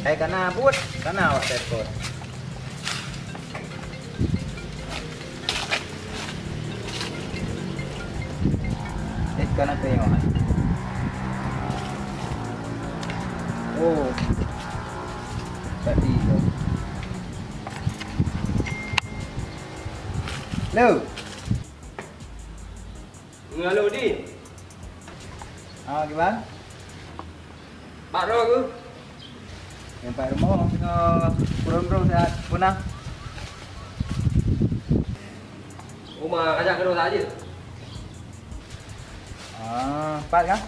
Kana buat, kana awak telepon. Kana tengok. Oh. Tadi tu. Hello. Halo Din. Gimana? Pak Ro ke? Yang Pak Rumah tengah kurang-kurang sehat punah. Rumah ajak kedua saja. Empat kan?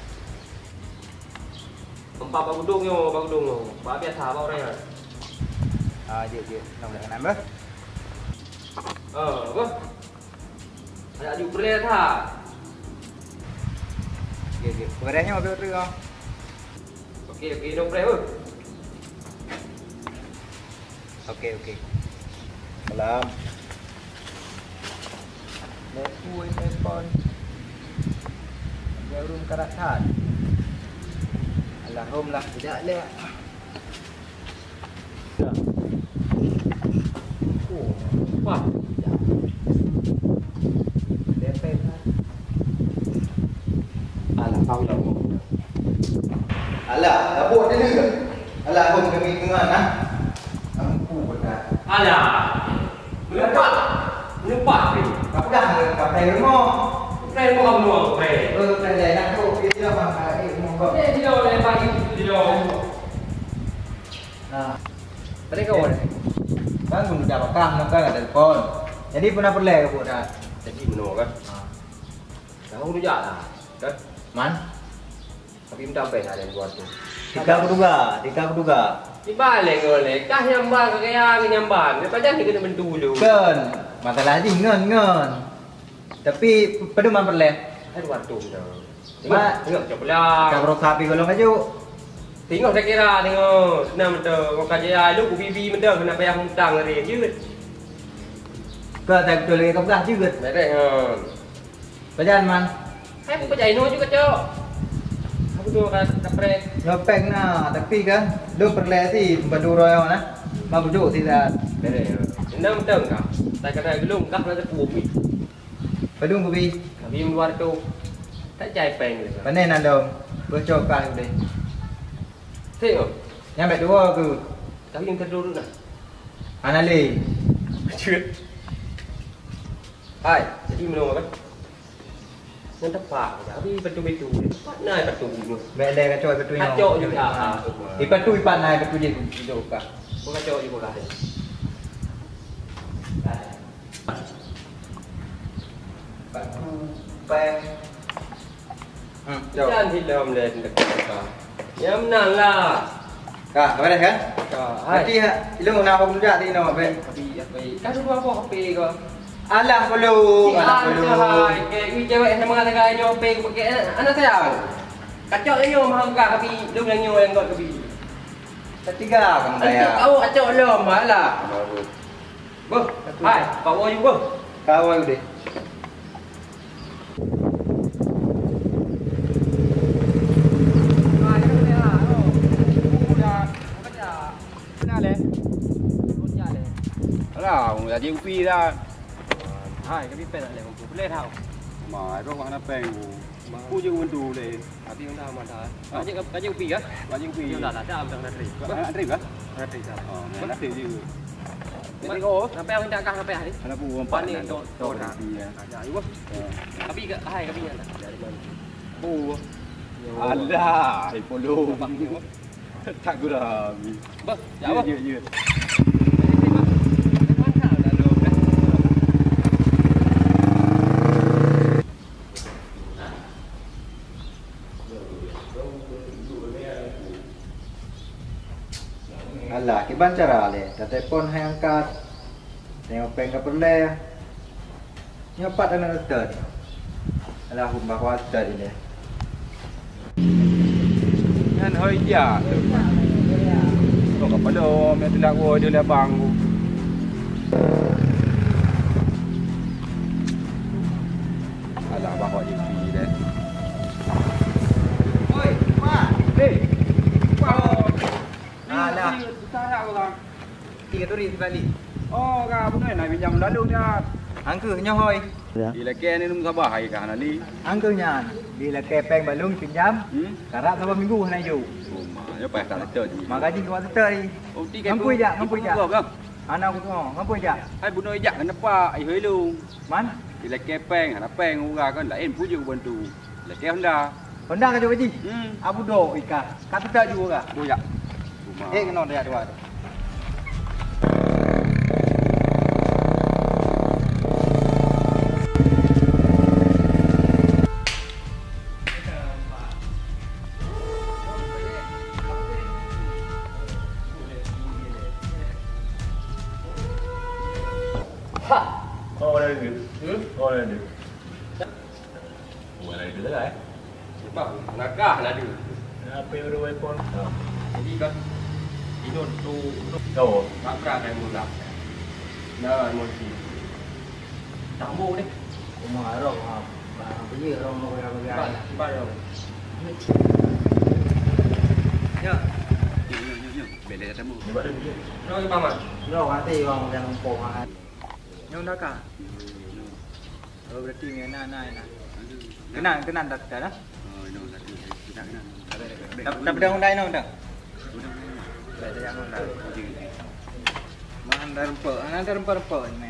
Empat Pak Gudung yo, Pak Gudung yo. Pak biasa Pak orang ya. Je. Nak nak kenal ber? Apa? Ajak ju perle tha. Je. Beresnya mobil tu kau. Okey, dong pre. Okey. Salam. Lepui telepon. Jarum karatan. Alhamdulillah tidak le. Oh, wah. Lepet kan. Alah, kau dah ngomong. Alah, dapur dia ni ke? Alah, hom kami tengah nah. Ampu benar. Alah. Lupa ni. Apa dah pakai rumah? Pre mo kamu mo pre. Kan lain nak tu, dia tidak pakai rumah. Di dalam le pagi di dalam. Nah. Tadi kau ada. Kan guna dah pakam nak kan telepon. Jadi pernah perle ke buat dah. Jadi menurut kan? Kamu tu jalan kan? Man? Tapi minta apa yang buat tu? Tiga berduga. Di balik oleh kah nyamban ke kaya nyamban. Lepas jangan kena bentu dulu. Kan, masalah ni ngon. Tapi pada man perle. Ada waktu dah. Mak. Tengok jauh belah. Kau rok sapi golong aja. Tengok saya kira tengok. Senang betul. Kau kaji lu ku bibi betul kena payah hutang hari je. Kau tak betul lagi kau dah juga. Merek ha. Bajan man. Hai aku percaya no juga cok. Aku tu kan dapat Nyopeng nah, tapi kan lu perle si badu royo nah. Ma bujuk tidak. merek. Senang betul kah? Tak kena gelung kah nak kubi. Badung kubi. Kami luar tu. Tak jai peng le. Panen andong. Bocok kan deh. Tengok. Nyampe dua ke. Tapi yang terdur nak. Anali. Chưa. Hai, jadi menurut kan? Yang tepat, tapi betul-betul. Tepat naik betul dulu. Mẹ lè cái trôi betul yang. Kacau juga. Ipat tu ipat naik betul je duduk kah. Kau kacau juga lah. Peng. Jangan hilang dan dekat. Ya menang lah. Kak, apa dah kan? Hai. Nanti ilmu nak apa juga ti nama ben. Tapi apa? Kau dulu apa HP kau? Alah perlu. Alah perlu. Hai, kayak cewek sama mengatakan nyope pakai anak saya. Kacau dia mahal kah tapi lu yang nyoy yang kau kebi. Ketiga kamu saya. Kau kacau lu malah. Boh, hai, bawa juga. Kau udah. Alah, orang dah upi dah. Hai, kami penat le, aku boleh tahu. Mai rong ana peng. Ku je undu le. Tapi yang dah mana? Kaji upi kah? Ba jing pi. Yang dah ada abang dah terima. Antri ba? Terima dah. Oh, mana te je. Jadi kau, sampai yang tidak kah sampai hari? Ana pu Empat empat ni, ni dot dah. ya. Ada ibu. Tapi hai kami yang dari mana? Pu. Alah, ipolo. Tak guna. Bos, jawab. Ya. Alah, kiban cara le. Dah telefon hai angkat. Tengok peng ke perle. Nyopat anak return. Alah, hum bahawa return ini. Kan hơi giả. Kok apa dah me tindak wo dia le bang. Alah, bahawa je pi deh. Oi, Mak. Hey. Alah. balik. Oh, kah benar nak pinjam lalu ni. Angkuhnya hoi. Bila ke ni nung sabah hai kah nali. Angkuhnya bila kepeng balung pinjam. Karak berapa minggu nak hidup. Oh, mak, yo payah tak letak je. Maka di kuat tetai. Oh, tiga Ngampui jak, ngampui jak. Bang. Anak aku tu, ngampui jak. Hai bunuh ijak kenapa? Ai hoi lu. Man? Bila ke peng, ana peng ura kan lain pujuk bantu. Bila ke Honda. Honda ka Haji. Abu do ika. Kat tetai juga ka. Boyak. Kena dia dua tu. Oh, dah ada. Oh, dah ada. Oh, dah ada lah Bang, nakah lah dia. Apa yang baru iPhone? Jadi kan itu tu Oh, kakak dan mula. Nah, emosi. Tamu ni. Rumah arok ha. Beli orang mau Cepat, cepat dong. Ya. Bela tamu. ni buat dulu. Rồi bang ạ. Lo nanti orang yang empong ha. Nyong dah ka. Oh berarti ni nah. Kenan dah dah. Tapi dah undai dah. Dah yang undai. Mana dah rempah ni.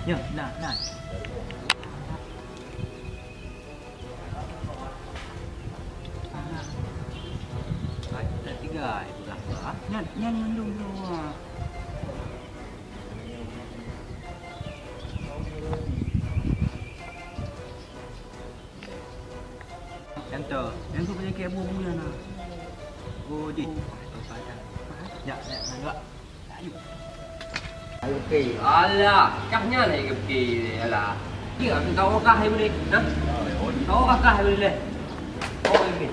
Ya, nah. Ada tiga itu dah. Nyan dulu. Yang tu punya kebo punya nah. Oh, di. Ya, enggak. Ayo ke. Alah, kahnya ni ke pergi alah. Dia aku tahu kah hari ni. Ha? Tahu kah hari ni? Oh, ini.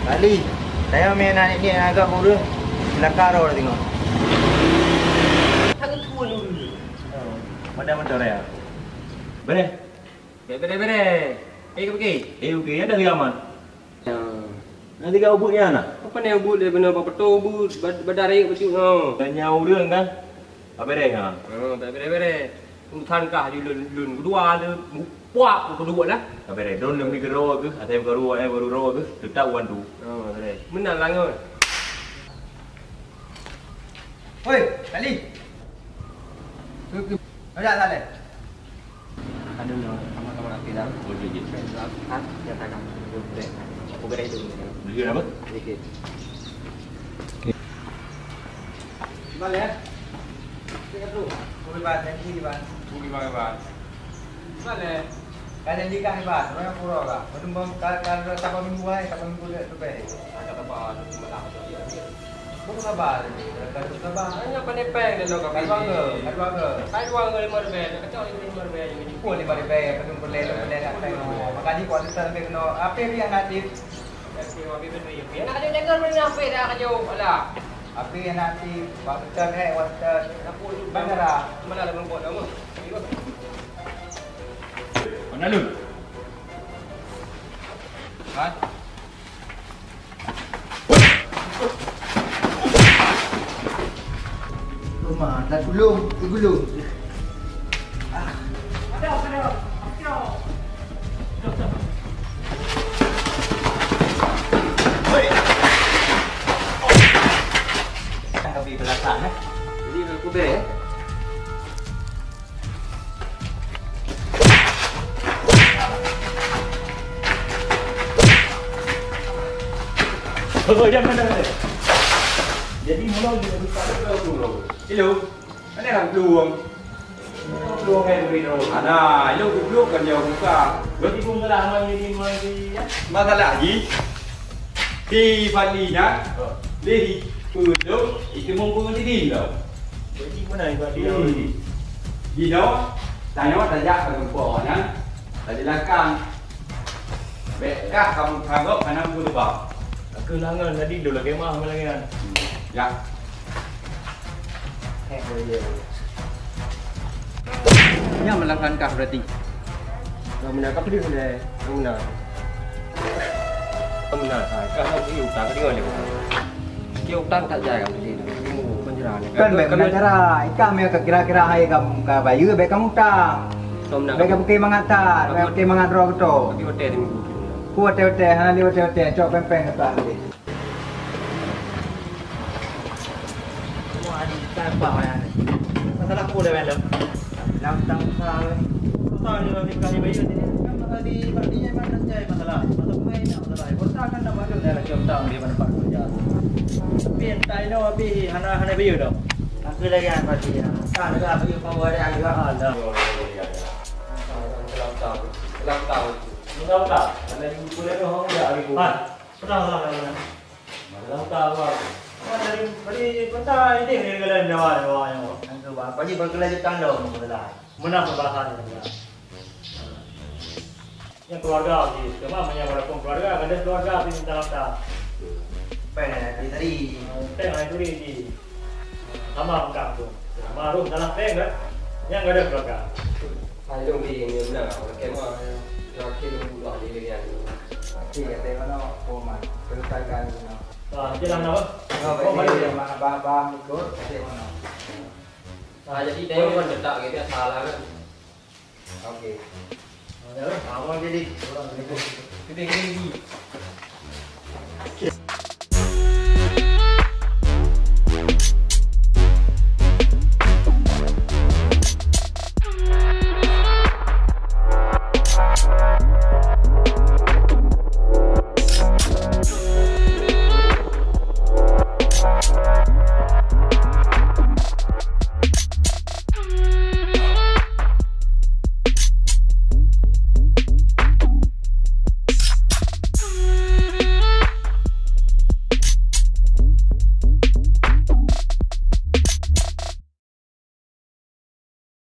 Kali. Saya main anak ni agak kurang. Kelakar orang tengok. Sangat tua dulu. Mana motor ya? Boleh? Bere. Ke pergi. Okey, ada ke aman? Nanti kau ubut ni anak. Apa ni ubut dia benar apa tu ubut berdari betul no. Tanya urang kan? Apa dia ha? Oh, bere. Utan kah di lun kedua dia puak kedua lah. Apa dia? Don lebih kero ke? Atau baru baru ro ke? Tetap wan tu. Oh, bere. Menang lah ngoi. Oi, Kali. Ada tak ada? Ada no, sama-sama nak pindah. Boleh je. Ha, ya tak nak. Boleh. Aku beri dulu. Beli apa? Sedikit. Balik ya. Tengok tu. Boleh ban, janji ban. Bang. Balik. Kan janji kan ban, orang pura kah? Betul kalau tak minggu ai, tak minggu dia tu baik. Ada apa malah dia. Bukan sabar ni. Kalau sabar. Hanya penepeng dia lo kau. Kai dua ke? Kai dua ke 5 ribu. Kacau 5 ribu yang ini. Pun 5 ribu, betul boleh nak tengok. Makanya kuasa sampai kena apa yang natif. Nak kacau jaga mana apa dah kacau. Alah. Apa yang natif, water water. Aku tu Bandara. Mana ada membuat nama. Mana lu? Ha? Rumah dah gulung. Kami belakang Jadi aku ber. Oh, jangan. Jadi mula dia buka dulu. Hello. Mana orang peluang? Peluang yang beri dulu. Ana, hello peluang kan jauh buka. Berarti pun telah mandi ya. Masalah lagi. Di Balinya, di peluang itu mumpung di tau. Berarti mana yang dia? Di đó, tanya wa tajak ke rupa kan. Tadi lakang. Bekah kamu kagok kana pun ba. Kelangan tadi dulu kemah malangan. Ya. Yang melangkankah berarti? Yang benar kau dia boleh. Yang benar. Yang benar. Kalau kau utang kau dia boleh. Kau utang tak jaga dia. Kamu penjara ni. Kan baik benar cara. Ikam ya kira-kira hai kamu ka bayu baik kamu utang. Baik kamu ke mangatar, baik ke mangat roh tu. Tapi hotel ni. Ku hotel-hotel, ha li hotel-hotel, cok pempeng ke tak ni. Semua ada tanpa mana ni. Masalah aku dah belum. Lam tang sa. Tahu ni mesti kali bayu ni. Kan tadi partinya mana saja masalah. Atau main masalah. Kota kan dah baru dah lagi utang dia mana pak kerja. Tapi entah ini tapi hana bayu dah. Aku lagi an parti ya. Kan dah bayu kau ada ang juga. Ada. Dalam tahun. Tahu tak? Ada yang boleh tu orang dia hari bukan. Salah. Dalam tahu apa. Dari kota ini ni kalau Jawa yang. Ang tu ba, pagi berkelaj utang dah masalah. Menang perbahasan dia. Yang keluarga ni, cuma banyak orang keluarga, ada keluarga di dalam tak. Pen tadi. Tengah itu di sama angkat tu. Sama rumah dalam tengah yang ada keluarga. Hai dong di ni benar. Kemah nak kira bulan ni lagi ni. Okey, tengok no format. Perutakan no. Jalan apa? Oh, baik. Mana bah ikut tengok no. Jadi tengok kan letak kita salah kan. Okey. Awak jadi orang ni. Kita ini.